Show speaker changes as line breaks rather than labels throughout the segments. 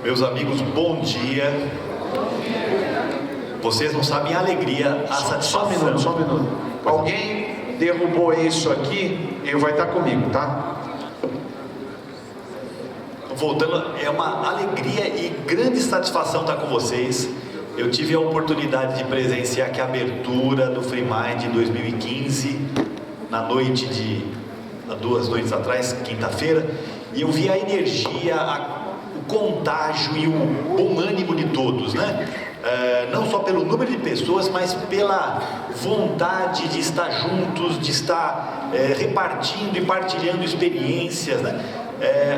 Meus amigos, bom dia. Vocês não sabem a alegria, a satisfação.
Só um minuto. Alguém derrubou isso aqui, ele vai estar comigo, tá?
Voltando, é uma alegria e grande satisfação estar com vocês. Eu tive a oportunidade de presenciar aqui a abertura do Free Mind em 2015, na noite de... há 2 noites atrás, quinta-feira, e eu vi a energia, o contágio e o bom ânimo de todos, né? Não só pelo número de pessoas, mas pela vontade de estar juntos, de estar repartindo e partilhando experiências, né?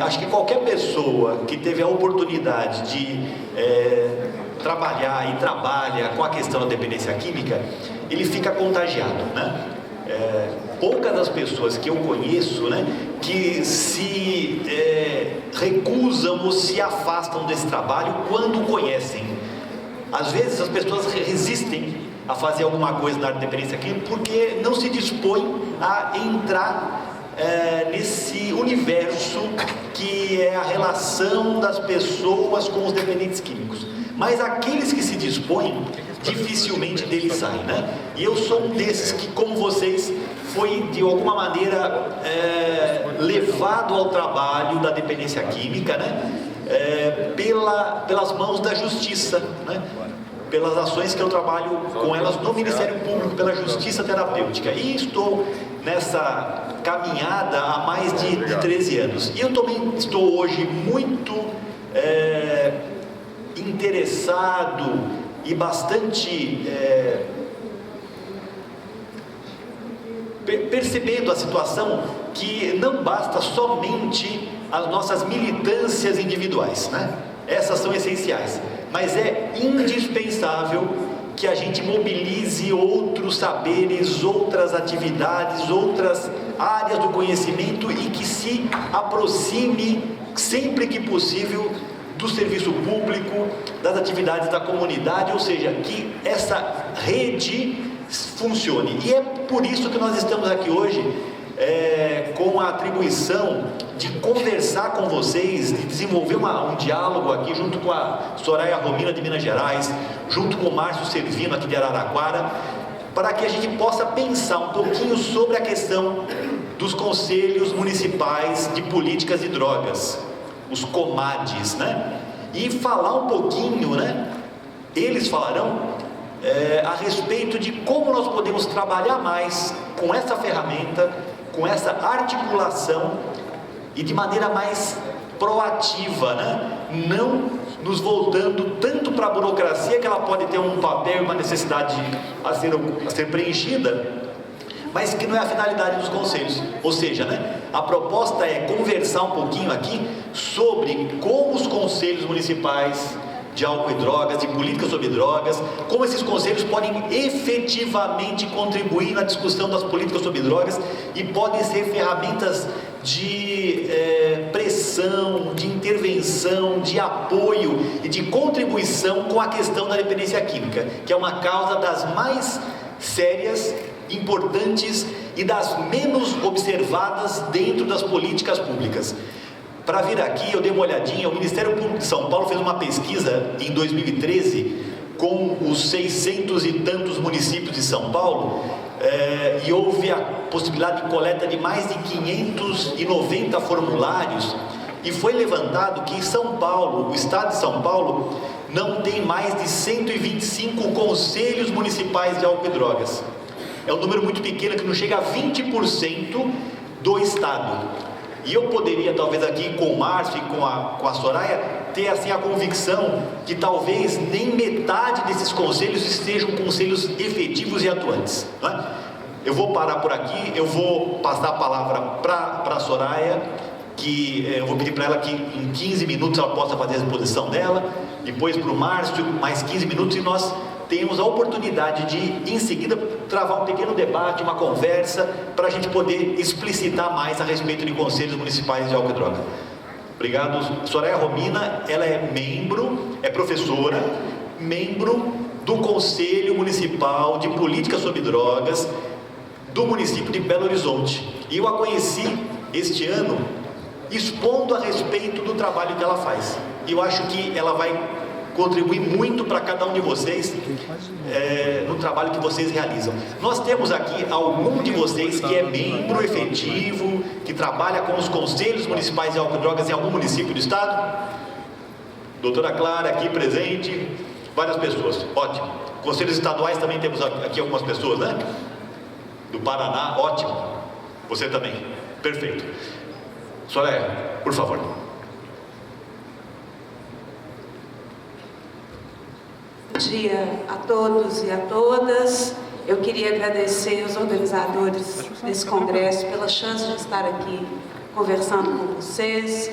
Acho que qualquer pessoa que teve a oportunidade de trabalhar e trabalha com a questão da dependência química, ele fica contagiado, né? Poucas das pessoas que eu conheço, né, que se recusam ou se afastam desse trabalho quando conhecem. Às vezes as pessoas resistem a fazer alguma coisa na área de dependência química porque não se dispõem a entrar nesse universo que é a relação das pessoas com os dependentes químicos. Mas aqueles que se dispõem, dificilmente deles saem, né? E eu sou um desses que, como vocês, foi de alguma maneira levado ao trabalho da dependência química, né? Pelas mãos da justiça, né? Pelas ações que eu trabalho com elas no Ministério Público, pela justiça terapêutica. E estou nessa caminhada há mais de 13 anos. E eu também estou hoje muito interessado e bastante percebendo a situação que não basta somente as nossas militâncias individuais, né? Essas são essenciais, mas é indispensável que a gente mobilize outros saberes, outras atividades, outras áreas do conhecimento e que se aproxime sempre que possível do serviço público, das atividades da comunidade, ou seja, que essa rede funcione. E é por isso que nós estamos aqui hoje com a atribuição de conversar com vocês, de desenvolver um diálogo aqui junto com a Soraya Romina de Minas Gerais, junto com o Márcio Servino aqui de Araraquara, para que a gente possa pensar um pouquinho sobre a questão dos conselhos municipais de políticas de drogas, os COMADs, né? E falar um pouquinho, né? Eles falarão a respeito de como nós podemos trabalhar mais com essa ferramenta, com essa articulação e de maneira mais proativa, né? Não nos voltando tanto para a burocracia, que ela pode ter um papel e uma necessidade a ser preenchida, mas que não é a finalidade dos conselhos. Ou seja, né, a proposta é conversar um pouquinho aqui sobre como os conselhos municipais de álcool e drogas, de política sobre drogas, como esses conselhos podem efetivamente contribuir na discussão das políticas sobre drogas e podem ser ferramentas de pressão, de intervenção, de apoio e de contribuição com a questão da dependência química, que é uma causa das mais sérias, importantes e das menos observadas dentro das políticas públicas. Para vir aqui, eu dei uma olhadinha, o Ministério Público de São Paulo fez uma pesquisa em 2013 com os 600 e tantos municípios de São Paulo e houve a possibilidade de coleta de mais de 590 formulários e foi levantado que em São Paulo, o estado de São Paulo, não tem mais de 125 conselhos municipais de álcool e drogas. É um número muito pequeno, que não chega a 20% do estado. E eu poderia, talvez aqui com o Márcio e com a Soraya, ter assim a convicção que talvez nem metade desses conselhos estejam conselhos efetivos e atuantes, não é? Eu vou parar por aqui, eu vou passar a palavra para a Soraya, que eu vou pedir para ela que em 15 minutos ela possa fazer a exposição dela, depois para o Márcio, mais 15 minutos, e nós temos a oportunidade de, em seguida, travar um pequeno debate, uma conversa, para a gente poder explicitar mais a respeito de conselhos municipais de álcool e droga. Obrigado. Soraya Romina, ela é membro, é professora, membro do Conselho Municipal de Política sobre Drogas do município de Belo Horizonte. E eu a conheci este ano expondo a respeito do trabalho que ela faz. E eu acho que ela vai contribuir muito para cada um de vocês no trabalho que vocês realizam. Nós temos aqui algum de vocês que é membro efetivo, que trabalha com os conselhos municipais de álcool e drogas em algum município do estado? Doutora Clara aqui presente, várias pessoas, ótimo. Conselhos estaduais também temos aqui algumas pessoas, né? Do Paraná, ótimo. Você também, perfeito. Soraya, por favor.
Bom dia a todos e a todas. Eu queria agradecer aos organizadores desse congresso pela chance de estar aqui conversando com vocês.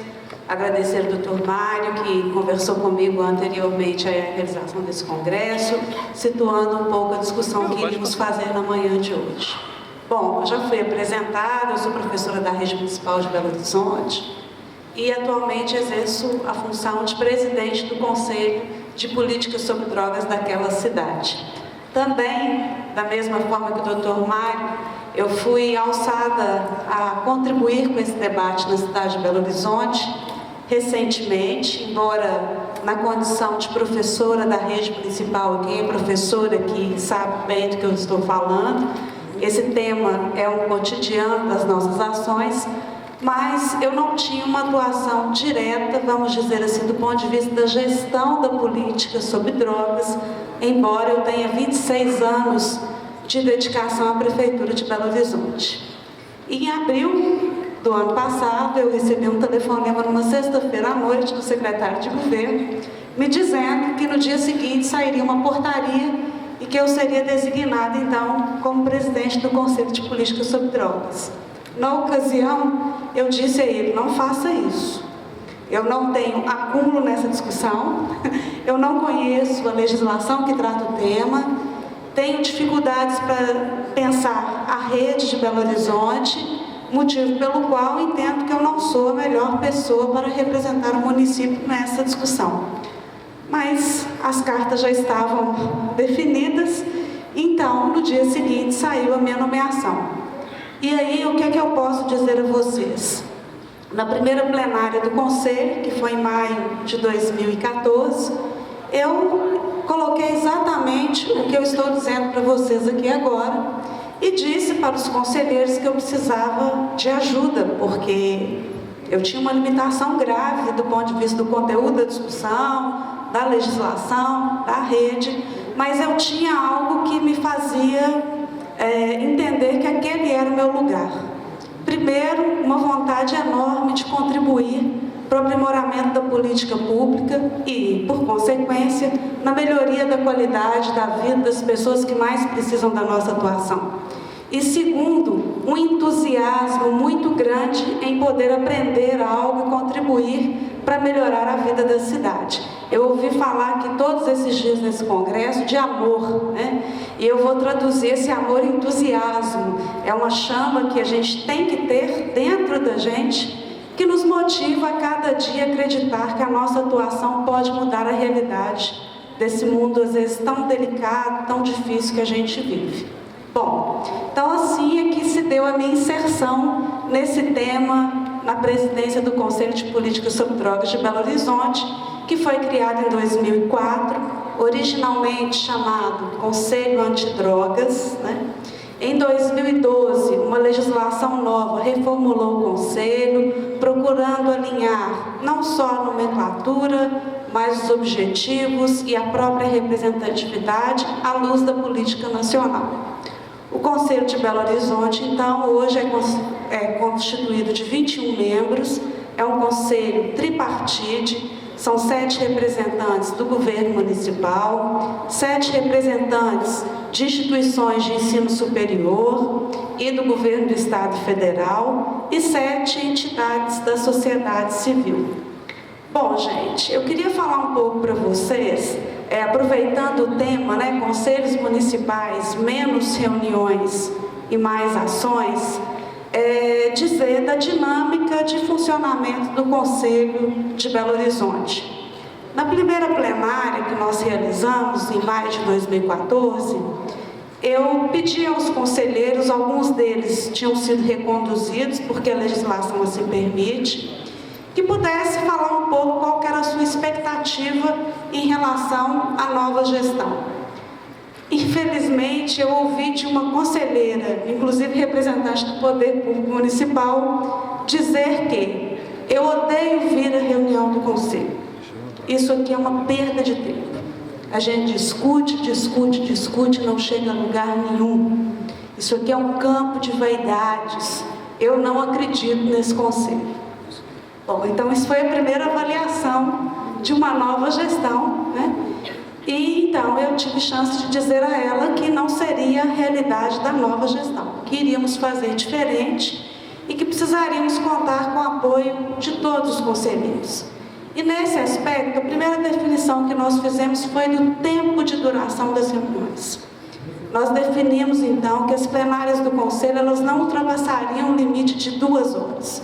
Agradecer ao Dr. Mário, que conversou comigo anteriormente à realização desse congresso, situando um pouco a discussão que iríamos fazer na manhã de hoje. Bom, eu já fui apresentada, eu sou professora da Rede Municipal de Belo Horizonte e atualmente exerço a função de presidente do Conselho de Políticas sobre Drogas daquela cidade. Também, da mesma forma que o Dr. Mário, eu fui alçada a contribuir com esse debate na cidade de Belo Horizonte recentemente, embora na condição de professora da rede municipal, quem é professora aqui sabe bem do que eu estou falando, esse tema é um cotidiano das nossas ações, mas eu não tinha uma atuação direta, vamos dizer assim, do ponto de vista da gestão da política sobre drogas, embora eu tenha 26 anos de dedicação à Prefeitura de Belo Horizonte. Em abril do ano passado, eu recebi um telefonema numa sexta-feira à noite do secretário de governo, me dizendo que no dia seguinte sairia uma portaria e que eu seria designada, então, como presidente do Conselho de Políticas sobre Drogas. Na ocasião, eu disse a ele, não faça isso. Eu não tenho acúmulo nessa discussão, eu não conheço a legislação que trata o tema, tenho dificuldades para pensar a rede de Belo Horizonte, motivo pelo qual entendo que eu não sou a melhor pessoa para representar o município nessa discussão. Mas as cartas já estavam definidas, então, no dia seguinte, saiu a minha nomeação. E aí, o que é que eu posso dizer a vocês? Na primeira plenária do Conselho, que foi em maio de 2014, eu coloquei exatamente o que eu estou dizendo para vocês aqui agora e disse para os conselheiros que eu precisava de ajuda, porque eu tinha uma limitação grave do ponto de vista do conteúdo da discussão, da legislação, da rede, mas eu tinha algo que me fazia entender que aquele era o meu lugar. Primeiro, uma vontade enorme de contribuir para o aprimoramento da política pública e, por consequência, na melhoria da qualidade da vida das pessoas que mais precisam da nossa atuação. E segundo, um entusiasmo muito grande em poder aprender algo e contribuir para melhorar a vida da cidade. Eu ouvi falar aqui todos esses dias nesse congresso de amor, né? E eu vou traduzir esse amor em entusiasmo. É uma chama que a gente tem que ter dentro da gente, que nos motiva a cada dia acreditar que a nossa atuação pode mudar a realidade desse mundo, às vezes, tão delicado, tão difícil que a gente vive. Bom, então assim é que se deu a minha inserção nesse tema na presidência do Conselho de Políticas sobre Drogas de Belo Horizonte, que foi criado em 2004, originalmente chamado Conselho Antidrogas, né? Em 2012, uma legislação nova reformulou o Conselho, procurando alinhar não só a nomenclatura, mas os objetivos e a própria representatividade à luz da política nacional. O Conselho de Belo Horizonte, então, hoje é constituído de 21 membros, é um conselho tripartite, são 7 representantes do governo municipal, 7 representantes de instituições de ensino superior e do governo do Estado Federal e 7 entidades da sociedade civil. Bom, gente, eu queria falar um pouco para vocês, aproveitando o tema, né, conselhos municipais, menos reuniões e mais ações, dizer da dinâmica de funcionamento do Conselho de Belo Horizonte. Na primeira plenária que nós realizamos, em maio de 2014, eu pedi aos conselheiros, alguns deles tinham sido reconduzidos, porque a legislação assim permite, que pudesse falar um pouco qual que era a sua expectativa em relação à nova gestão. Infelizmente, eu ouvi de uma conselheira, inclusive representante do Poder Público Municipal, dizer que eu odeio vir à reunião do Conselho. Isso aqui é uma perda de tempo. A gente discute, discute, discute, não chega a lugar nenhum. Isso aqui é um campo de vaidades. Eu não acredito nesse Conselho. Bom, então isso foi a primeira avaliação de uma nova gestão, né? E então eu tive chance de dizer a ela que não seria a realidade da nova gestão, que iríamos fazer diferente e que precisaríamos contar com o apoio de todos os conselheiros. E nesse aspecto, a primeira definição que nós fizemos foi do tempo de duração das reuniões. Nós definimos então que as plenárias do Conselho elas não ultrapassariam o limite de 2 horas.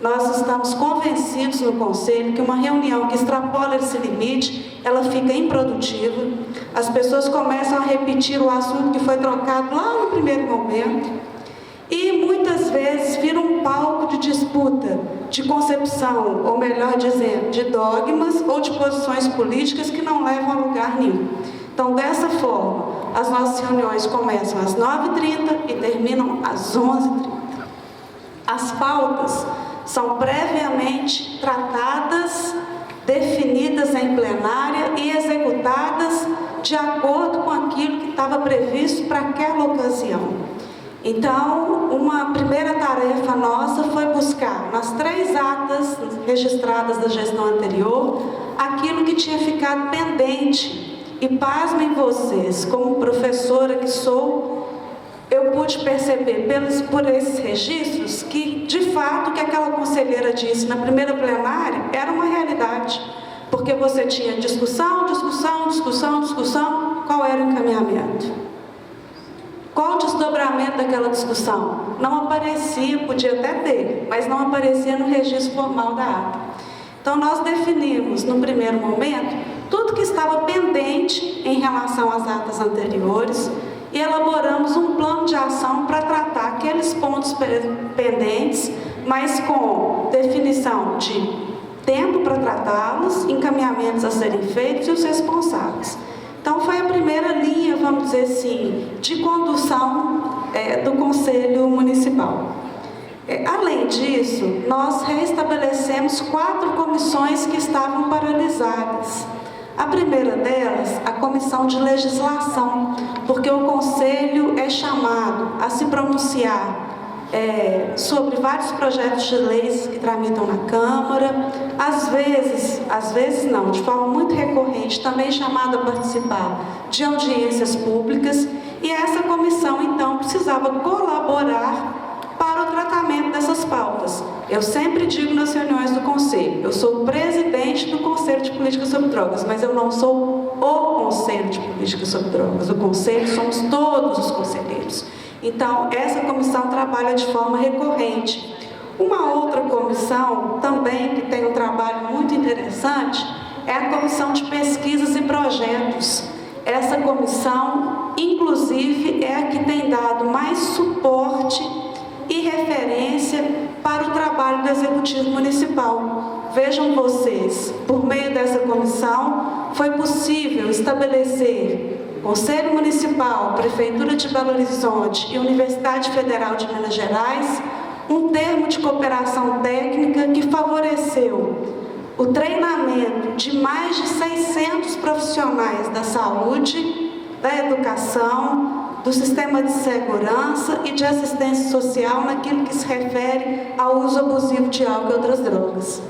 Nós estamos convencidos no Conselho que uma reunião que extrapola esse limite, ela fica improdutiva, as pessoas começam a repetir o assunto que foi trocado lá no primeiro momento, e muitas vezes vira um palco de disputa, de concepção, ou melhor dizendo, de dogmas ou de posições políticas que não levam a lugar nenhum. Então, dessa forma, as nossas reuniões começam às 9h30 e terminam às 11h30. As pautas são previamente tratadas, definidas em plenária e executadas de acordo com aquilo que estava previsto para aquela ocasião. Então, uma primeira tarefa nossa foi buscar, nas 3 atas registradas da gestão anterior, aquilo que tinha ficado pendente. E pasmem vocês, como professora que sou, eu pude perceber por esses registros que, de fato, o que aquela conselheira disse na primeira plenária era uma realidade. Porque você tinha discussão, discussão, discussão, discussão, qual era o encaminhamento? Qual o desdobramento daquela discussão? Não aparecia, podia até ter, mas não aparecia no registro formal da ata. Então, nós definimos, no primeiro momento, tudo que estava pendente em relação às atas anteriores e elaboramos um plano de ação para tratar aqueles pontos pendentes, mas com definição de tempo para tratá-los, encaminhamentos a serem feitos e os responsáveis. Então, foi a primeira linha, vamos dizer assim, de condução do Conselho Municipal. Além disso, nós reestabelecemos 4 comissões que estavam paralisadas. A primeira delas, a Comissão de Legislação, porque o Conselho é chamado a se pronunciar sobre vários projetos de leis que tramitam na Câmara, às vezes não, de forma muito recorrente, também chamado a participar de audiências públicas, e essa comissão, então, precisava colaborar para o tratamento dessas pautas. Eu sempre digo nas reuniões do Conselho, eu sou presidente do Conselho de Política sobre Drogas, mas eu não sou o Conselho de Política sobre Drogas. O Conselho somos todos os conselheiros. Então, essa comissão trabalha de forma recorrente. Uma outra comissão, também, que tem um trabalho muito interessante, é a Comissão de Pesquisas e Projetos. Essa comissão, inclusive, é a que tem dado mais suporte e referência para o trabalho do Executivo Municipal. Vejam vocês, por meio dessa comissão, foi possível estabelecer Conselho Municipal, Prefeitura de Belo Horizonte e Universidade Federal de Minas Gerais, um termo de cooperação técnica que favoreceu o treinamento de mais de 600 profissionais da saúde, da educação, do sistema de segurança e de assistência social naquilo que se refere ao uso abusivo de álcool e outras drogas.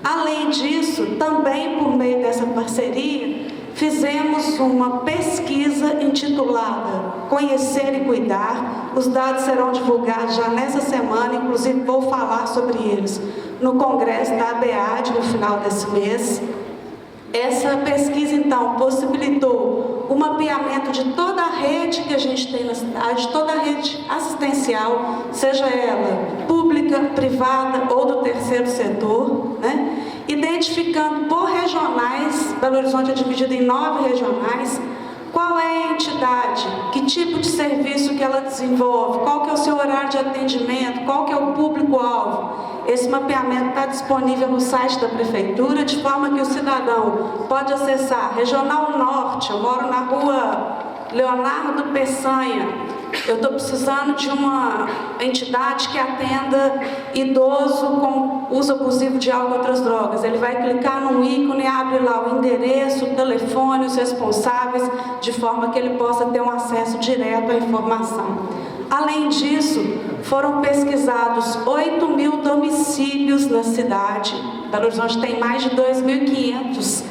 Além disso, também por meio dessa parceria, fizemos uma pesquisa intitulada Conhecer e Cuidar. Os dados serão divulgados já nessa semana, inclusive vou falar sobre eles no congresso da ABAD no final desse mês. Essa pesquisa, então, possibilitou o mapeamento de toda a rede que a gente tem na cidade, toda a rede assistencial, seja ela pública, privada ou do terceiro setor, né? Identificando por regionais, Belo Horizonte é dividido em 9 regionais, Qual é a entidade? Que tipo de serviço que ela desenvolve? Qual que é o seu horário de atendimento? Qual que é o público-alvo? Esse mapeamento está disponível no site da Prefeitura, de forma que o cidadão pode acessar Regional Norte. Eu moro na rua Leonardo Peçanha. Eu estou precisando de uma entidade que atenda idoso com uso abusivo de álcool e outras drogas. Ele vai clicar num ícone, abre lá o endereço, o telefone, os responsáveis, de forma que ele possa ter um acesso direto à informação. Além disso, foram pesquisados 8.000 domicílios na cidade. Belo Horizonte tem mais de 2.500,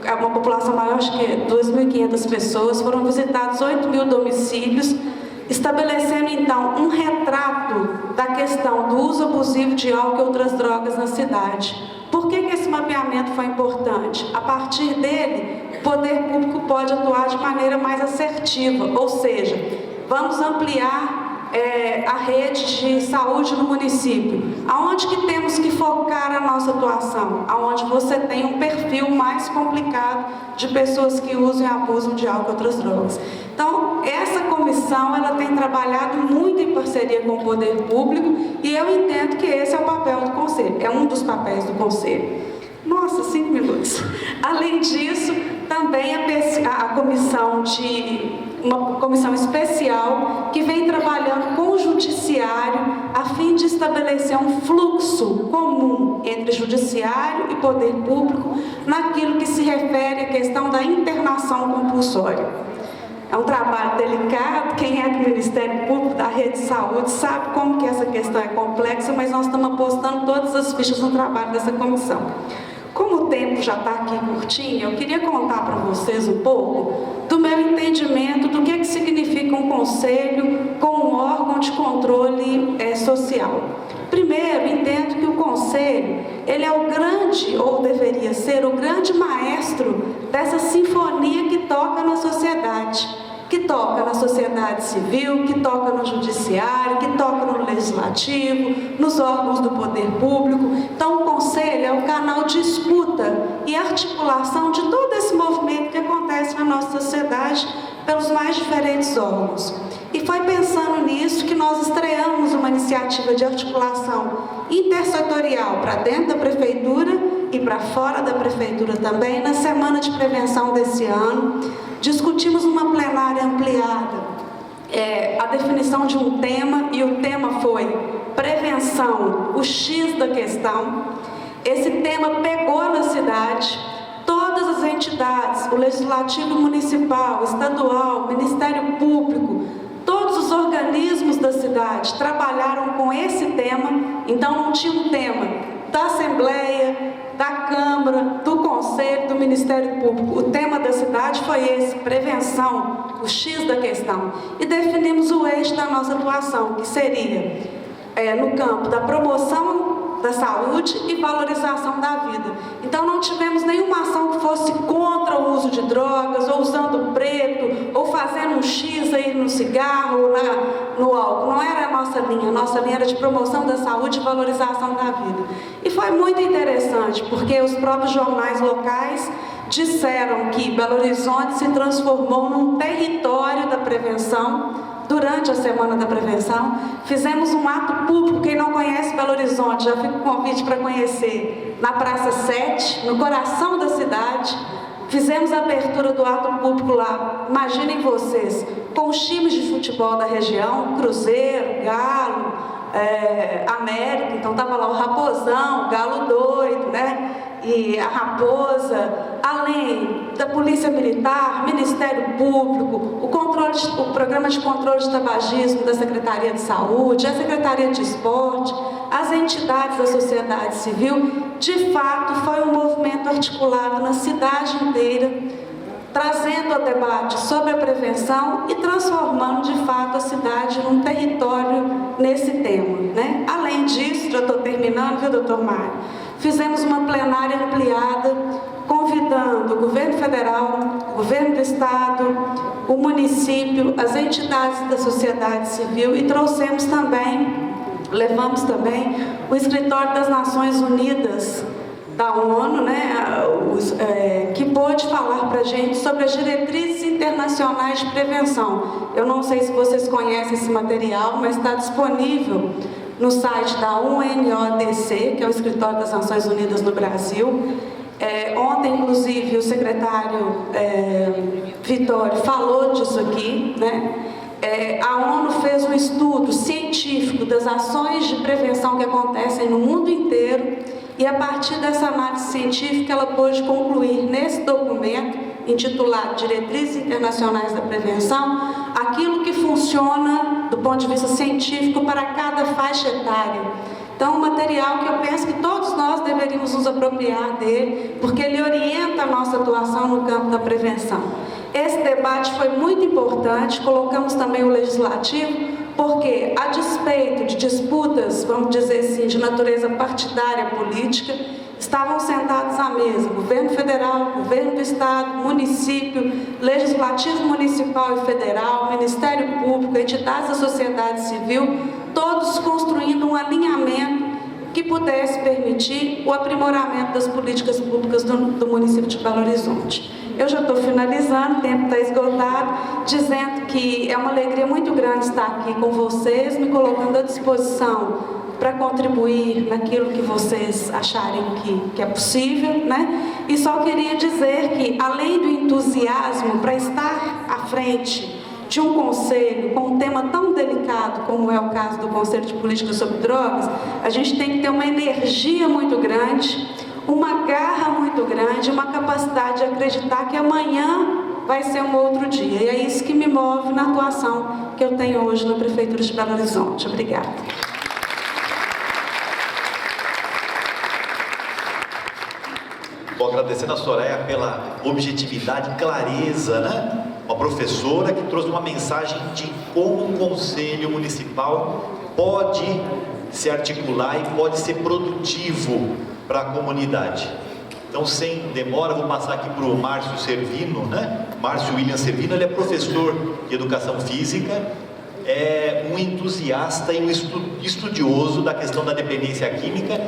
é uma população maior, acho que 2.500 pessoas. Foram visitados 8.000 domicílios, estabelecendo então um retrato da questão do uso abusivo de álcool e outras drogas na cidade. Por que esse mapeamento foi importante? A partir dele, o poder público pode atuar de maneira mais assertiva, ou seja, vamos ampliar a rede de saúde no município. Aonde que temos que focar a nossa atuação? Aonde você tem um perfil mais complicado de pessoas que usam e abusam de álcool e outras drogas. Então, essa comissão, ela tem trabalhado muito em parceria com o poder público e eu entendo que esse é o papel do Conselho, é um dos papéis do Conselho. Nossa, 5 minutos. Além disso, também a comissão uma comissão especial que vem trabalhando com o judiciário a fim de estabelecer um fluxo comum entre judiciário e poder público naquilo que se refere à questão da internação compulsória. É um trabalho delicado, quem é do Ministério Público, da Rede de Saúde, sabe como que essa questão é complexa, mas nós estamos apostando todas as fichas no trabalho dessa comissão. Como o tempo já está aqui curtinho, eu queria contar para vocês um pouco do meu entendimento do que significa um conselho com um órgão de controle social. Primeiro, entendo que o conselho, ele é o grande, ou deveria ser, o grande maestro dessa sinfonia que toca na sociedade. Que toca na sociedade civil, que toca no judiciário, que toca no legislativo, nos órgãos do poder público. Então, o Conselho é o canal de escuta e articulação de todo esse movimento que acontece na nossa sociedade pelos mais diferentes órgãos. E foi pensando nisso que nós estreamos uma iniciativa de articulação intersetorial para dentro da Prefeitura e para fora da Prefeitura também, na Semana de Prevenção desse ano. Discutimos uma plenária ampliada, a definição de um tema, e o tema foi prevenção, o X da questão. Esse tema pegou na cidade, todas as entidades, o Legislativo Municipal, Estadual, Ministério Público, todos os organismos da cidade trabalharam com esse tema. Então não tinha um tema da Assembleia, da Câmara, do Conselho, do Ministério Público. O tema da cidade foi esse, prevenção, o X da questão. E definimos o eixo da nossa atuação, que seria no campo da promoção da saúde e valorização da vida. Então não tivemos nenhuma ação que fosse contra o uso de drogas, ou usando preto, ou fazendo um X aí no cigarro, ou no álcool. Não era a nossa linha era de promoção da saúde e valorização da vida. E foi muito interessante, porque os próprios jornais locais disseram que Belo Horizonte se transformou num território da prevenção. Durante a Semana da Prevenção, fizemos um ato público. Quem não conhece Belo Horizonte, já fica o convite para conhecer, na Praça 7, no coração da cidade. Fizemos a abertura do ato público lá, imaginem vocês, com os times de futebol da região, Cruzeiro, Galo, América, então estava lá o Raposão, o Galo Doido, né? E a Raposa, além da Polícia Militar, Ministério Público, o Programa de Controle de Tabagismo da Secretaria de Saúde, a Secretaria de Esporte, as entidades da sociedade civil. De fato, foi um movimento articulado na cidade inteira, trazendo a debate sobre a prevenção e transformando, de fato, a cidade num território nesse tema, né? Além disso, já estou terminando, viu, doutor Mário? Fizemos uma plenária ampliada, convidando o governo federal, o governo do estado, o município, as entidades da sociedade civil, e levamos também o Escritório das Nações Unidas da ONU, né, o que pôde falar para a gente sobre as diretrizes internacionais de prevenção. Eu não sei se vocês conhecem esse material, mas está disponível no site da UNODC, que é o Escritório das Nações Unidas no Brasil. Ontem, inclusive, o secretário Vittorio falou disso aqui, né? A ONU fez um estudo científico das ações de prevenção que acontecem no mundo inteiro e, a partir dessa análise científica, ela pôde concluir nesse documento, intitulado Diretrizes Internacionais da Prevenção, aquilo que funciona do ponto de vista científico para cada faixa etária. Então, um material que eu penso que todos nós deveríamos nos apropriar dele, porque ele orienta a nossa atuação no campo da prevenção. Esse debate foi muito importante, colocamos também o legislativo, porque, a despeito de disputas, vamos dizer assim, de natureza partidária política, estavam sentados à mesa governo federal, governo do estado, município, legislativo municipal e federal, Ministério Público, entidades da sociedade civil, todos construindo um alinhamento que pudesse permitir o aprimoramento das políticas públicas do município de Belo Horizonte. Eu já estou finalizando, o tempo está esgotado, dizendo que é uma alegria muito grande estar aqui com vocês, me colocando à disposição para contribuir naquilo que vocês acharem que é possível, né? E só queria dizer que, além do entusiasmo para estar à frente de um conselho com um tema tão delicado como é o caso do Conselho de Política sobre Drogas, a gente tem que ter uma energia muito grande, uma garra muito grande, uma capacidade de acreditar que amanhã vai ser um outro dia. E é isso que me move na atuação que eu tenho hoje na Prefeitura de Belo Horizonte. Obrigada.
Bom, agradecendo a Soraya pela objetividade e clareza, né? Uma professora que trouxe uma mensagem de como um conselho municipal pode se articular e pode ser produtivo para a comunidade. Então, sem demora, vou passar aqui para o Márcio Servino, né? Márcio William Servino, ele é professor de Educação Física, é um entusiasta e um estudioso da questão da dependência química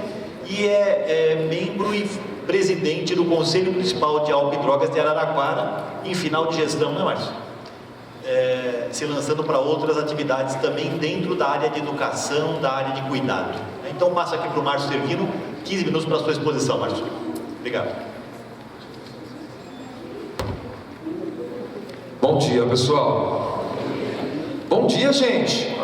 e é membro e presidente do Conselho Municipal de Álcool e Drogas de Araraquara, em final de gestão, né, Márcio? Se lançando para outras atividades também dentro da área de educação, da área de cuidado. Então, passo aqui para o Márcio Servino, 15 minutos para a sua exposição, Márcio. Obrigado.
Bom dia, pessoal. Bom dia, gente.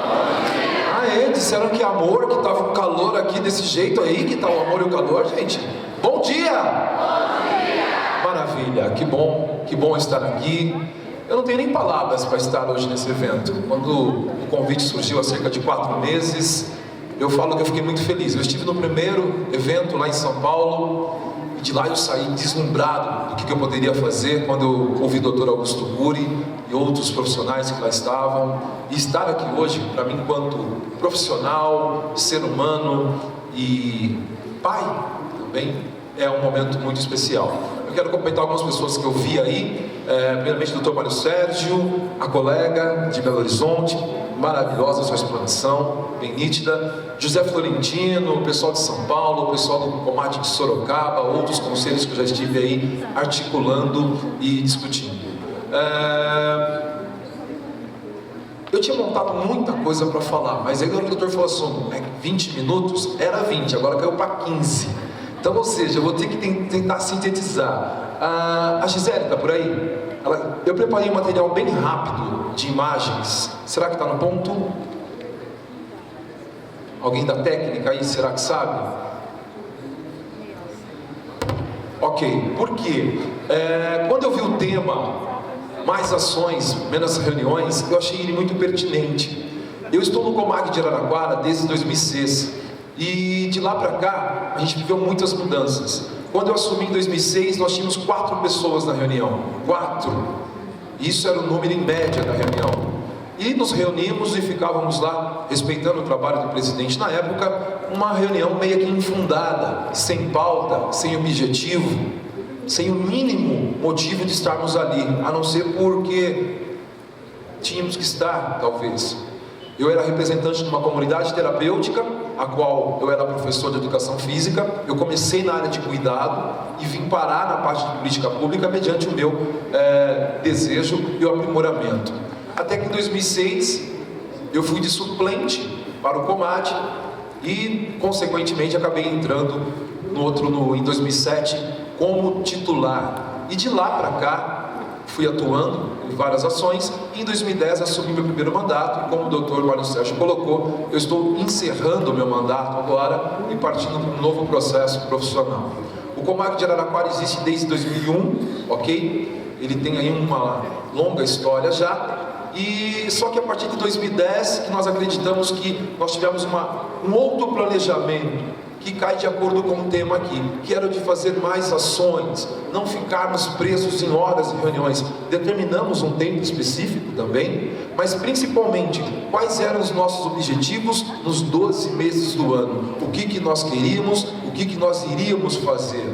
Disseram que amor, que estava um calor aqui desse jeito aí, que tá o amor e o calor, gente. Bom dia! Bom dia! Maravilha, que bom estar aqui. Eu não tenho nem palavras para estar hoje nesse evento. Quando o convite surgiu há cerca de 4 meses, eu falo que eu fiquei muito feliz. Eu estive no primeiro evento lá em São Paulo, e de lá eu saí deslumbrado do que eu poderia fazer quando eu ouvi o Dr. Augusto Guri e outros profissionais que lá estavam. E estar aqui hoje, para mim, enquanto profissional, ser humano e pai também, é um momento muito especial. Eu quero cumprimentar algumas pessoas que eu vi aí, primeiramente o Dr. Mário Sérgio, a colega de Belo Horizonte, maravilhosa a sua explanação, bem nítida, José Florentino, o pessoal de São Paulo, o pessoal do Comate de Sorocaba, outros conselhos que eu já estive aí articulando e discutindo. Eu tinha montado muita coisa para falar, mas aí o doutor falou assim, 20 minutos, era 20, agora caiu para 15. Então, ou seja, eu vou ter que tentar sintetizar. A Gisele está por aí? Eu preparei um material bem rápido de imagens. Será que está no ponto? Alguém da técnica aí, será que sabe? Ok, por quê? Quando eu vi o tema mais ações, menos reuniões, eu achei ele muito pertinente. Eu estou no Comag de Araraquara desde 2006 e de lá para cá a gente viveu muitas mudanças. Quando eu assumi em 2006, nós tínhamos 4 pessoas na reunião. 4. Isso era o número em média da reunião. E nos reunimos e ficávamos lá, respeitando o trabalho do presidente na época, uma reunião meio que infundada, sem pauta, sem objetivo, sem o mínimo motivo de estarmos ali, a não ser porque tínhamos que estar, talvez. Eu era representante de uma comunidade terapêutica a qual eu era professor de educação física. Eu comecei na área de cuidado e vim parar na parte de política pública mediante o meu desejo e o aprimoramento. Até que em 2006 eu fui de suplente para o Comad e, consequentemente, acabei entrando em 2007 como titular. E de lá para cá fui atuando em várias ações e em 2010 assumi meu primeiro mandato. E como o doutor Mário Sérgio colocou, eu estou encerrando o meu mandato agora e partindo para um novo processo profissional. O Comag de Araraquara existe desde 2001, ok? Ele tem aí uma longa história já. E só que a partir de 2010 que nós acreditamos que nós tivemos um outro planejamento que cai de acordo com o tema aqui, que era de fazer mais ações, não ficarmos presos em horas de reuniões. Determinamos um tempo específico também, mas principalmente quais eram os nossos objetivos nos 12 meses do ano, o que nós queríamos, o que nós iríamos fazer.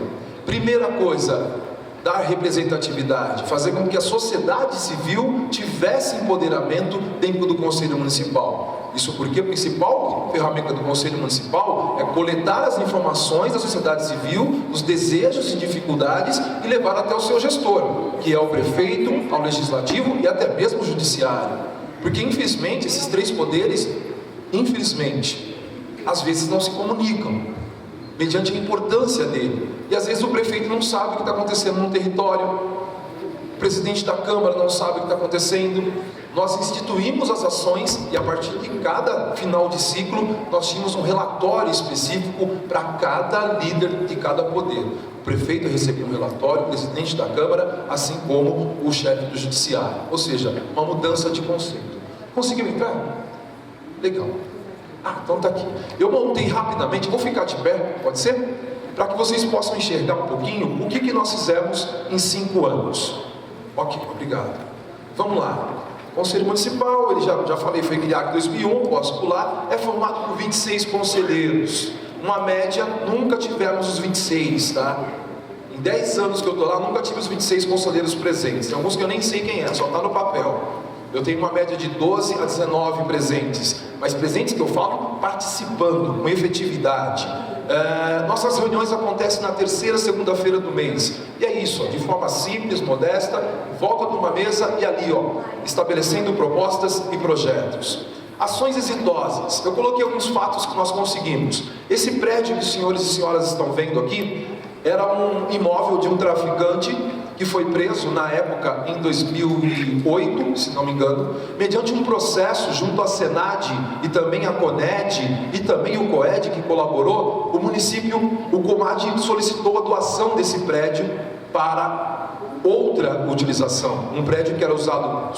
Primeira coisa, dar representatividade, fazer com que a sociedade civil tivesse empoderamento dentro do Conselho Municipal. Isso porque a principal ferramenta do Conselho Municipal é coletar as informações da sociedade civil, os desejos e dificuldades e levar até o seu gestor, que é o prefeito, ao legislativo e até mesmo o judiciário. Porque infelizmente esses três poderes, às vezes não se comunicam, mediante a importância dele. E às vezes o prefeito não sabe o que está acontecendo no território, o presidente da Câmara não sabe o que está acontecendo. Nós instituímos as ações e a partir de cada final de ciclo nós tínhamos um relatório específico para cada líder de cada poder. O prefeito recebia um relatório, o presidente da Câmara, assim como o chefe do judiciário. Ou seja, uma mudança de conceito. Conseguiu entrar? Legal. Então está aqui. Eu montei rapidamente, vou ficar de pé, pode ser? Para que vocês possam enxergar um pouquinho o que nós fizemos em 5 anos. Ok, obrigado. Vamos lá. O Conselho Municipal, ele já falei, foi criado em 2001, posso pular, é formado por 26 conselheiros. Uma média, nunca tivemos os 26, tá? Em 10 anos que eu estou lá, nunca tive os 26 conselheiros presentes. Tem alguns que eu nem sei quem é, só está no papel. Eu tenho uma média de 12 a 19 presentes, mas presentes que eu falo participando, com efetividade. Nossas reuniões acontecem na terceira segunda-feira do mês, e é isso, de forma simples, modesta, volta de uma mesa e ali, estabelecendo propostas e projetos. Ações exitosas, eu coloquei alguns fatos que nós conseguimos. Esse prédio que os senhores e senhoras estão vendo aqui, era um imóvel de um traficante que foi preso na época em 2008, se não me engano, mediante um processo junto à Senad e também a Coned e também o Coed que colaborou. O município, o Comad solicitou a doação desse prédio para outra utilização, um prédio que era usado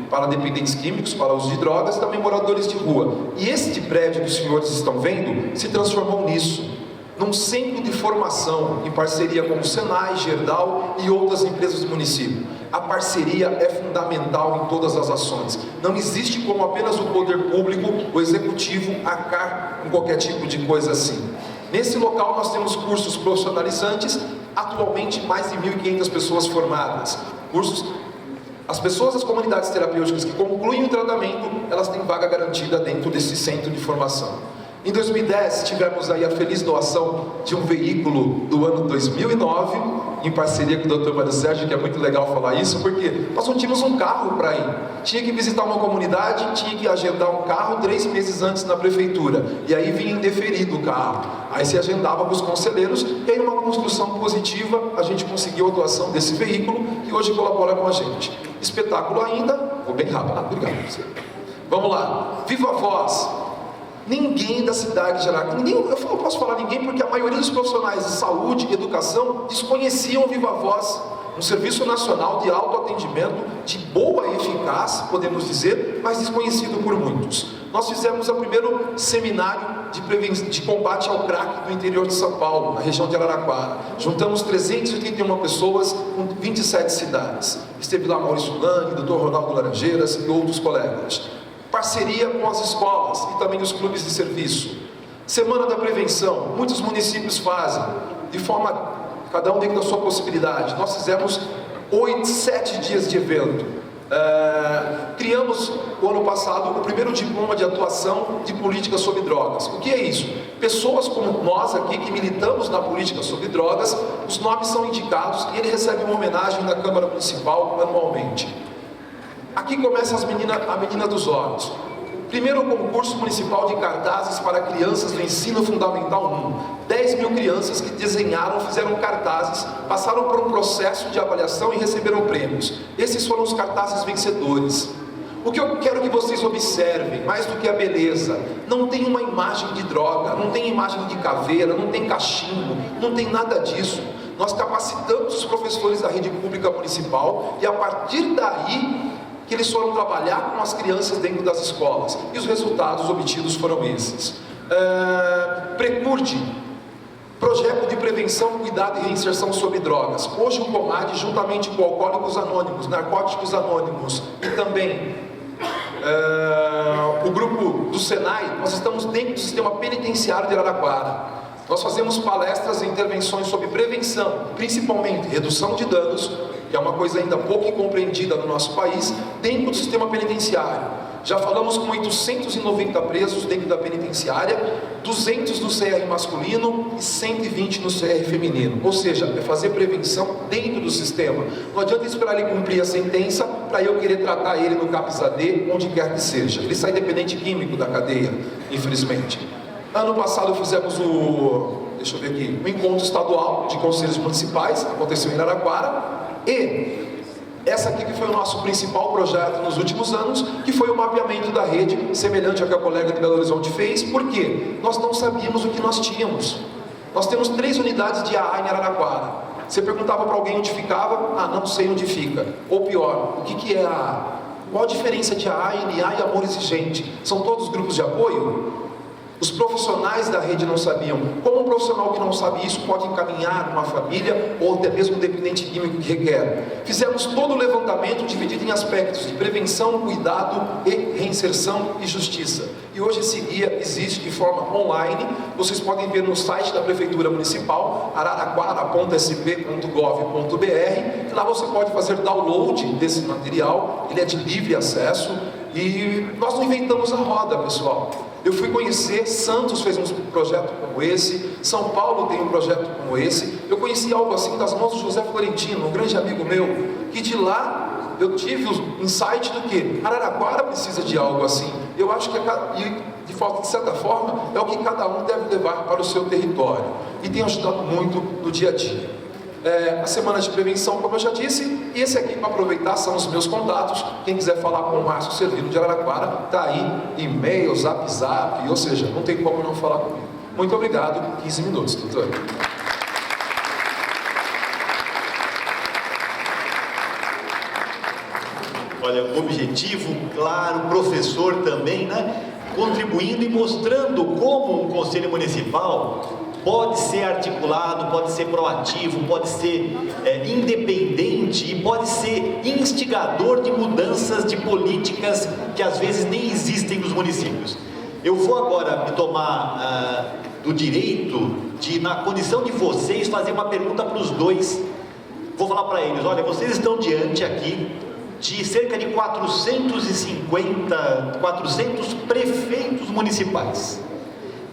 para dependentes químicos, para uso de drogas e também moradores de rua. E este prédio que os senhores estão vendo se transformou nisso, num centro de formação, em parceria com o Senai, Gerdau e outras empresas do município. A parceria é fundamental em todas as ações. Não existe como apenas o poder público, o executivo, arcar com qualquer tipo de coisa assim. Nesse local nós temos cursos profissionalizantes, atualmente mais de 1.500 pessoas formadas. As pessoas das comunidades terapêuticas que concluem o tratamento, elas têm vaga garantida dentro desse centro de formação. Em 2010, tivemos aí a feliz doação de um veículo do ano 2009, em parceria com o Dr. Mário Sérgio, que é muito legal falar isso, porque nós não tínhamos um carro para ir. Tinha que visitar uma comunidade, tinha que agendar um carro 3 meses antes na prefeitura. E aí vinha indeferido o carro. Aí se agendava com os conselheiros, e aí numa construção positiva, a gente conseguiu a doação desse veículo, que hoje colabora com a gente. Espetáculo ainda, vou bem rápido, obrigado. Vamos lá, Viva a Voz. Ninguém da cidade de Araraquara, eu não posso falar ninguém porque a maioria dos profissionais de saúde e educação desconheciam o Viva Voz, um serviço nacional de autoatendimento, de boa eficácia, podemos dizer, mas desconhecido por muitos. Nós fizemos o primeiro seminário de combate ao crack do interior de São Paulo, na região de Araraquara. Juntamos 381 pessoas com 27 cidades. Esteve lá Maurício Lani, Dr. Ronaldo Laranjeiras e outros colegas. Parceria com as escolas e também os clubes de serviço. Semana da Prevenção, muitos municípios fazem, de forma, cada um dentro da sua possibilidade. Nós fizemos 7 dias de evento. Criamos, o ano passado, o primeiro diploma de atuação de política sobre drogas. O que é isso? Pessoas como nós aqui, que militamos na política sobre drogas, os nomes são indicados e ele recebe uma homenagem da Câmara Municipal anualmente. Aqui começa a menina dos olhos. Primeiro concurso municipal de cartazes para crianças do ensino fundamental 1. 10 mil crianças que desenharam, fizeram cartazes, passaram por um processo de avaliação e receberam prêmios. Esses foram os cartazes vencedores. O que eu quero que vocês observem, mais do que a beleza, não tem uma imagem de droga, não tem imagem de caveira, não tem cachimbo, não tem nada disso. Nós capacitamos os professores da rede pública municipal e a partir daí que eles foram trabalhar com as crianças dentro das escolas. E os resultados obtidos foram esses. Precurte, Projeto de Prevenção, Cuidado e Reinserção sobre Drogas. Hoje o COMAD, juntamente com Alcoólicos Anônimos, Narcóticos Anônimos e também o grupo do Senai, nós estamos dentro do sistema penitenciário de Araraquara. Nós fazemos palestras e intervenções sobre prevenção, principalmente redução de danos, que é uma coisa ainda pouco compreendida no nosso país, dentro do sistema penitenciário. Já falamos com 890 presos dentro da penitenciária, 200 no CR masculino e 120 no CR feminino. Ou seja, é fazer prevenção dentro do sistema. Não adianta esperar ele cumprir a sentença para eu querer tratar ele no CAPS-AD, onde quer que seja. Ele sai dependente químico da cadeia, infelizmente. Ano passado fizemos o encontro estadual de conselhos municipais, aconteceu em Araraquara, e essa aqui que foi o nosso principal projeto nos últimos anos, que foi o mapeamento da rede, semelhante ao que a colega de Belo Horizonte fez. Por quê? Nós não sabíamos o que nós tínhamos. Nós temos 3 unidades de AA em Araraquara. Você perguntava para alguém onde ficava, não sei onde fica. Ou pior, o que é AA? Qual a diferença de AA, NA e Amor Exigente? São todos grupos de apoio? Os profissionais da rede não sabiam. Como um profissional que não sabe isso pode encaminhar uma família ou até mesmo um dependente químico que requer? Fizemos todo o levantamento dividido em aspectos de prevenção, cuidado e reinserção e justiça. E hoje esse guia existe de forma online. Vocês podem ver no site da Prefeitura Municipal, araraquara.sp.gov.br. Lá você pode fazer download desse material. Ele é de livre acesso. E nós não inventamos a roda, pessoal. Eu fui conhecer, Santos fez um projeto como esse, São Paulo tem um projeto como esse. Eu conheci algo assim das mãos do José Florentino, um grande amigo meu, que de lá eu tive o insight do que Araraquara precisa de algo assim. Eu acho que de certa forma é o que cada um deve levar para o seu território. E tem ajudado muito no dia a dia. A semana de prevenção, como eu já disse, e esse aqui para aproveitar são os meus contatos. Quem quiser falar com o Márcio Servino de Araraquara, está aí, e-mail, zap, ou seja, não tem como não falar comigo. Muito obrigado, 15 minutos, doutor.
Olha, objetivo, claro, professor também, né? Contribuindo e mostrando como um conselho municipal pode ser articulado, pode ser proativo, pode ser independente e pode ser instigador de mudanças de políticas que às vezes nem existem nos municípios. Eu vou agora me tomar do direito de, na condição de vocês, fazer uma pergunta para os dois. Vou falar para eles, olha, vocês estão diante aqui de cerca de 400 prefeitos municipais.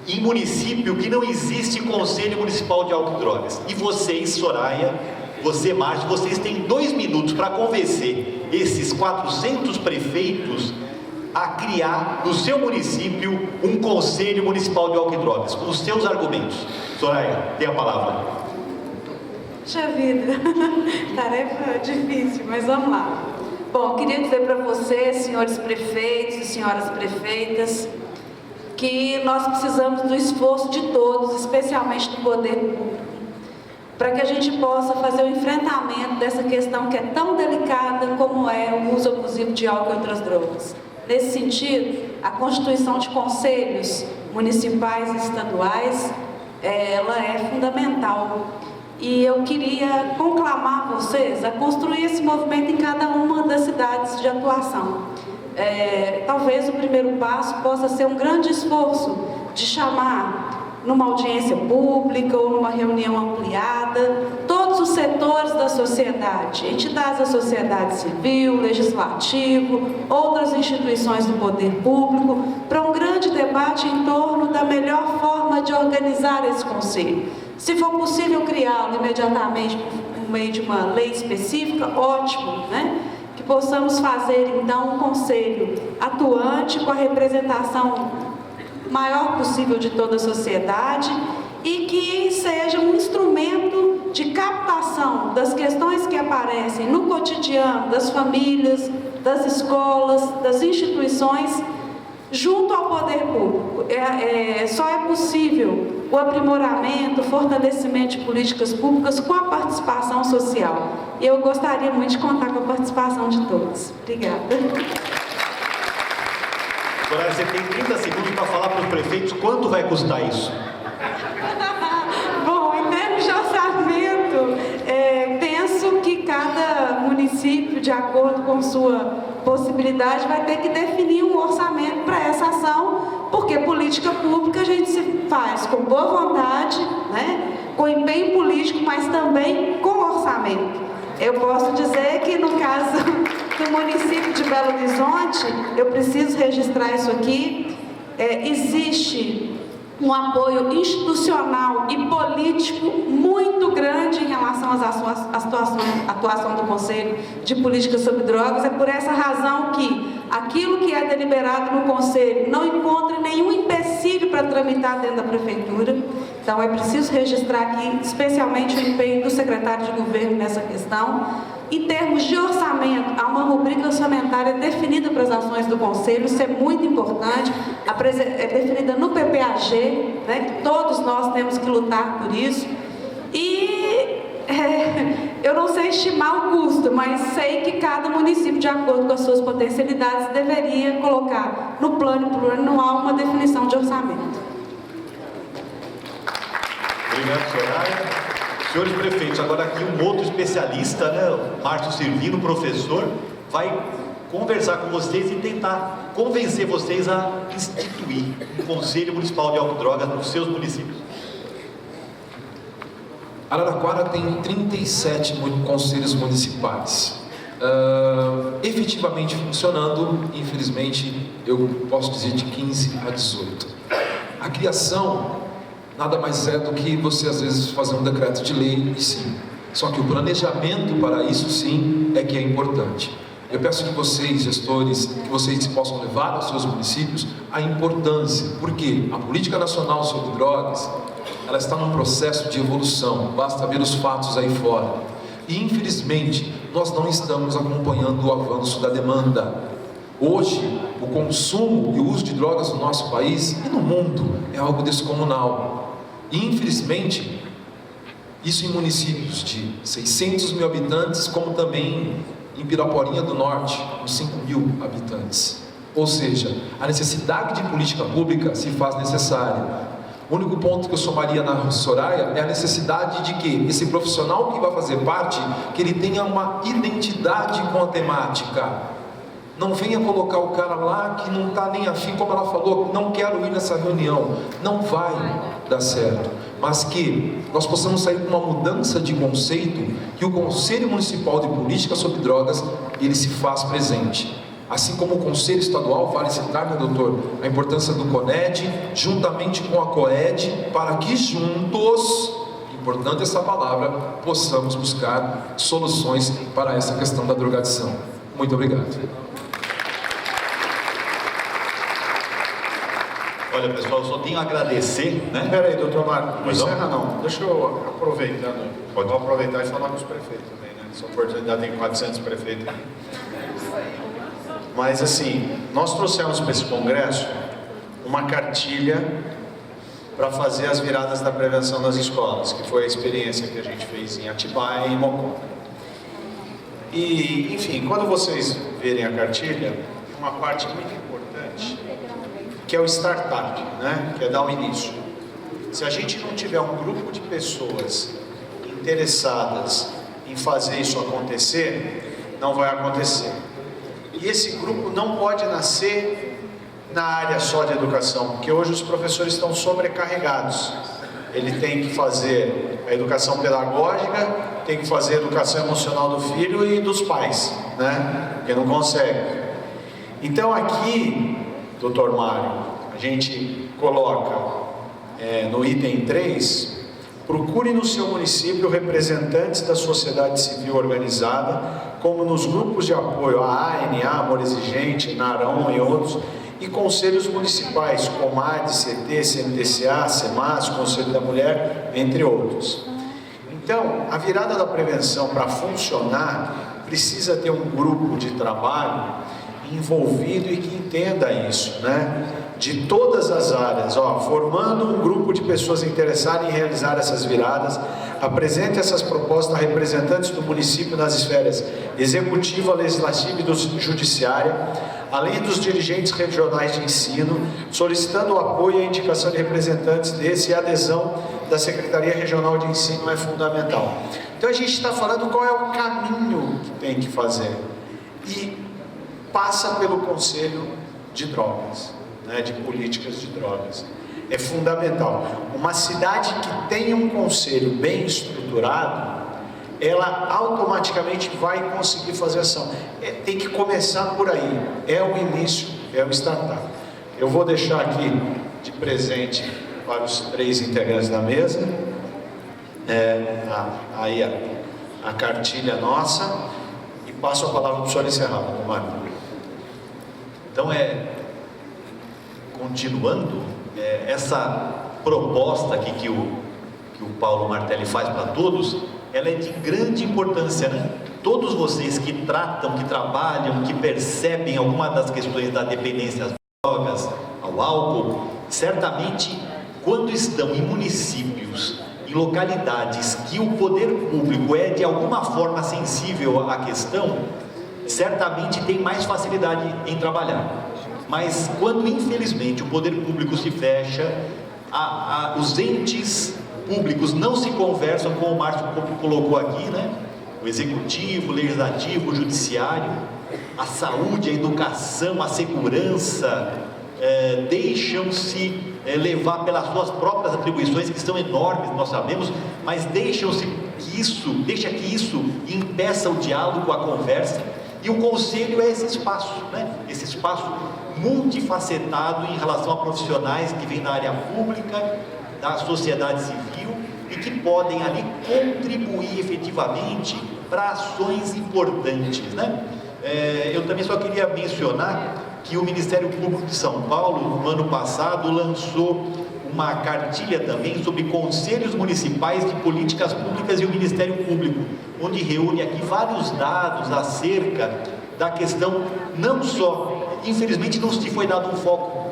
Em município que não existe Conselho Municipal de Álcool e Drogas. E vocês, Soraya, você, Márcio, vocês têm 2 minutos para convencer esses 400 prefeitos a criar no seu município um Conselho Municipal de Álcool e Drogas, com os seus argumentos. Soraya, tem a palavra.
Puxa vida, tarefa difícil, mas vamos lá. Bom, queria dizer para vocês, senhores prefeitos e senhoras prefeitas, que nós precisamos do esforço de todos, especialmente do poder público, para que a gente possa fazer o enfrentamento dessa questão que é tão delicada como é o uso abusivo de álcool e outras drogas. Nesse sentido, a constituição de conselhos municipais e estaduais, ela é fundamental. E eu queria conclamar vocês a construir esse movimento em cada uma das cidades de atuação. Talvez o primeiro passo possa ser um grande esforço de chamar numa audiência pública ou numa reunião ampliada todos os setores da sociedade, entidades da sociedade civil, legislativo, outras instituições do poder público, para um grande debate em torno da melhor forma de organizar esse conselho. Se for possível criá-lo imediatamente por meio de uma lei específica, ótimo, né? Que possamos fazer, então, um conselho atuante com a representação maior possível de toda a sociedade e que seja um instrumento de captação das questões que aparecem no cotidiano das famílias, das escolas, das instituições, junto ao poder público. Só é possível o aprimoramento, o fortalecimento de políticas públicas com a participação social. E eu gostaria muito de contar com a participação de todos. Obrigada.
Soraya, você tem 30 segundos para falar para os prefeitos quanto vai custar isso.
Bom, em termos de orçamento, penso que cada município, de acordo com sua possibilidade, vai ter que definir um orçamento para essa ação, porque política pública a gente se faz com boa vontade, né? Com empenho político, mas também com orçamento. Eu posso dizer que no caso do município de Belo Horizonte, eu preciso registrar isso aqui, existe um apoio institucional e político muito grande em relação à atuação do Conselho de Política sobre Drogas. É por essa razão que aquilo que é deliberado no Conselho não encontra nenhum empecilho para tramitar dentro da Prefeitura. Então é preciso registrar aqui, especialmente o empenho do secretário de Governo nessa questão. Em termos de orçamento, há uma rubrica orçamentária definida para as ações do Conselho, isso é muito importante, é definida no PPAG, né? Todos nós temos que lutar por isso. E eu não sei estimar o custo, mas sei que cada município, de acordo com as suas potencialidades, deveria colocar no plano plurianual uma definição de orçamento.
Obrigado, Soraya. Senhores prefeitos, agora aqui um outro especialista, né, o Márcio Servino, professor, vai conversar com vocês e tentar convencer vocês a instituir um Conselho Municipal de Álcool e Drogas nos seus municípios.
Araraquara tem 37 conselhos municipais. Efetivamente funcionando, infelizmente, eu posso dizer de 15 a 18. A criação nada mais é do que você às vezes fazer um decreto de lei, e sim. Só que o planejamento para isso sim é que é importante. Eu peço que vocês, gestores, que vocês possam levar aos seus municípios a importância, porque a política nacional sobre drogas, ela está num processo de evolução, basta ver os fatos aí fora. E infelizmente, nós não estamos acompanhando o avanço da demanda. Hoje, o consumo e o uso de drogas no nosso país e no mundo é algo descomunal. E, infelizmente, isso em municípios de 600 mil habitantes, como também em Piraporinha do Norte, com 5 mil habitantes. Ou seja, a necessidade de política pública se faz necessária. O único ponto que eu somaria na Soraya é a necessidade de que esse profissional que vai fazer parte, que ele tenha uma identidade com a temática. Não venha colocar o cara lá que não está nem afim, como ela falou, não quero ir nessa reunião. Não vai dar certo. Mas que nós possamos sair com uma mudança de conceito, que o Conselho Municipal de Política sobre Drogas, ele se faz presente. Assim como o Conselho Estadual, vale citar, né, doutor, a importância do CONED, juntamente com a COED, para que juntos, importante essa palavra, possamos buscar soluções para essa questão da drogadição. Muito obrigado.
Olha, pessoal, eu só tenho a agradecer, né?
Espera aí, doutor Marco, não
Perdão?
encerra não. Deixa eu, aproveitando, vou aproveitar e falar com os prefeitos também, né? Essa oportunidade tem 400 prefeitos aqui. Mas assim, nós trouxemos para esse congresso uma cartilha para fazer as viradas da prevenção nas escolas, que foi a experiência que a gente fez em Atibaia e em Mocó. E, enfim, quando vocês verem a cartilha, tem uma parte muito importante, que é o startup, né? Que é dar o início. Se a gente não tiver um grupo de pessoas interessadas em fazer isso acontecer, não vai acontecer. E esse grupo não pode nascer na área só de educação, porque hoje os professores estão sobrecarregados. Ele tem que fazer a educação pedagógica, tem que fazer a educação emocional do filho e dos pais, né? Porque não consegue. Então aqui, doutor Mário, a gente coloca no item 3, procure no seu município representantes da sociedade civil organizada, como nos grupos de apoio a ANA, Amor Exigente, NARON e outros, e conselhos municipais, COMAD, CT, CMTCA, CEMAS, Conselho da Mulher, entre outros. Então, a virada da prevenção para funcionar, precisa ter um grupo de trabalho envolvido e que entenda isso, né? De todas as áreas, formando um grupo de pessoas interessadas em realizar essas viradas, apresente essas propostas a representantes do município nas esferas executiva, legislativa e judiciária, além dos dirigentes regionais de ensino, solicitando o apoio e a indicação de representantes desse, e a adesão da Secretaria Regional de Ensino é fundamental. Então a gente está falando qual é o caminho que tem que fazer, e passa pelo Conselho de Drogas, né, de políticas de drogas. É fundamental. Uma cidade que tenha um conselho bem estruturado, ela automaticamente vai conseguir fazer ação. Tem que começar por aí. É o início, é o startup. Eu vou deixar aqui de presente para os 3 integrantes da mesa aí a cartilha nossa, e passo a palavra para o senhor encerrar, Mário.
Então, continuando, essa proposta aqui que o Paulo Martelli faz para todos, ela é de grande importância, né? Todos vocês que tratam, que trabalham, que percebem alguma das questões da dependência às drogas, ao álcool, certamente, quando estão em municípios, em localidades que o poder público é de alguma forma sensível à questão, certamente tem mais facilidade em trabalhar. Mas quando, infelizmente, o poder público se fecha, os entes públicos não se conversam, como o Márcio colocou aqui, né? O executivo, o legislativo, o judiciário, a saúde, a educação, a segurança, deixam-se levar pelas suas próprias atribuições, que são enormes, nós sabemos, mas deixa que isso impeça o diálogo, a conversa. E o conselho é esse espaço, né? Esse espaço multifacetado em relação a profissionais que vêm da área pública, da sociedade civil, e que podem ali contribuir efetivamente para ações importantes, né? Eu também só queria mencionar que o Ministério Público de São Paulo, no ano passado, lançou uma cartilha também sobre conselhos municipais de políticas públicas e o Ministério Público, onde reúne aqui vários dados acerca da questão, não só, infelizmente não se foi dado um foco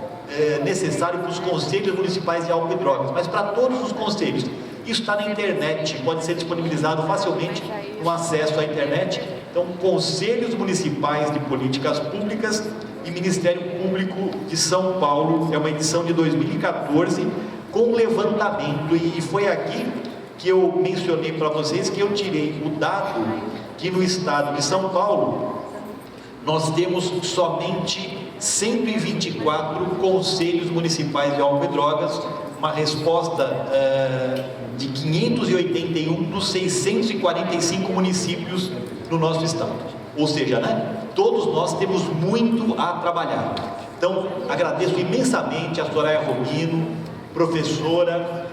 necessário para os conselhos municipais de álcool e drogas, mas para todos os conselhos. Isso está na internet, pode ser disponibilizado facilmente no acesso à internet. Então, Conselhos Municipais de Políticas Públicas e Ministério Público de São Paulo, é uma edição de 2014, com levantamento, e foi aqui que eu mencionei para vocês que eu tirei o dado que no estado de São Paulo nós temos somente 124 conselhos municipais de álcool e drogas, uma resposta de 581 dos 645 municípios no nosso estado. Ou seja, né, todos nós temos muito a trabalhar. Então, agradeço imensamente a Soraya Romino, professora,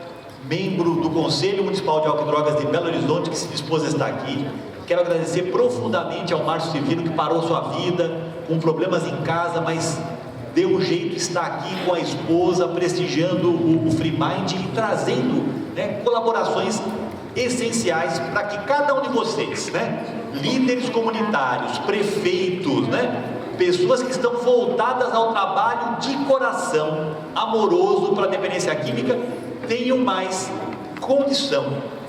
membro do Conselho Municipal de Álcool e Drogas de Belo Horizonte, que se dispôs a estar aqui. Quero agradecer profundamente ao Márcio Sevino, que parou sua vida com problemas em casa, mas deu um jeito de estar aqui com a esposa, prestigiando o Free Mind e trazendo, né, colaborações essenciais para que cada um de vocês, né, líderes comunitários, prefeitos, né, pessoas que estão voltadas ao trabalho de coração, amoroso para a dependência química, tenham mais condição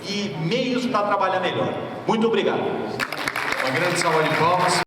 e meios para trabalhar melhor. Muito obrigado.
Uma grande salva de palmas.